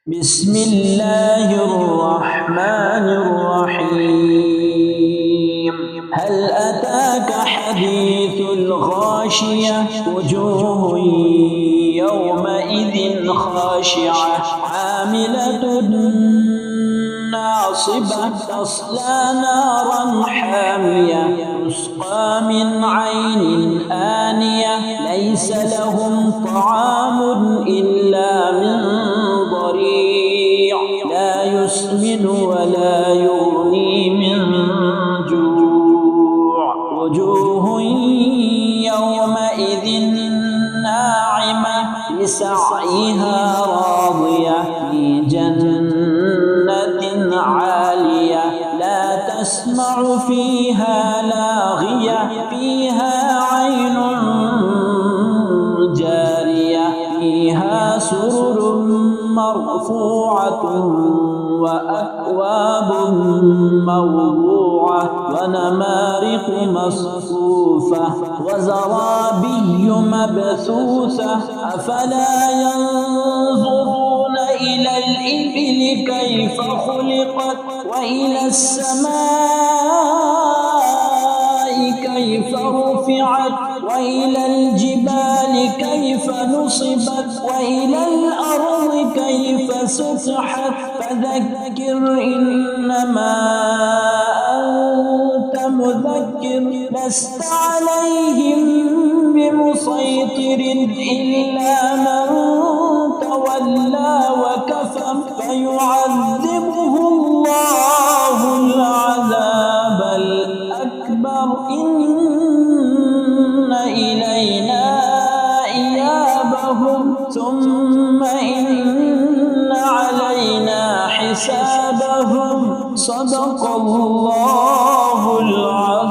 بسم الله الرحمن الرحيم. هل أتاك حديث الغاشية؟ وجوه يومئذ خاشعة عاملة ناصبة تصلى نارا حامية تسقى من عين آنية ليس لهم طعام إلا من ضريع لا يسمن ولا يغني من جوع. وجوه يومئذ ناعمة لسعيها راضية في جنة عالية لا تسمع فيها لاغية فيها عين جارية فيها سرر مرفوعة وأكواب موضوعة ونمارق مصفوفة وزرابي مبثوثة أفلا ينظرون إلى الإبل كيف خلقت وإلى السماء كيف رفعت وإلى الجبال كيف نصبت وإلى الأرض كيف سطحت فذكر إنما أنت مذكر لست عليهم بمسيطر إلا من تولى وكفر فيعذبه الله العذاب الأكبر إن إلينا إيابهم ثم إن علينا حسابهم. صدق الله العظيم.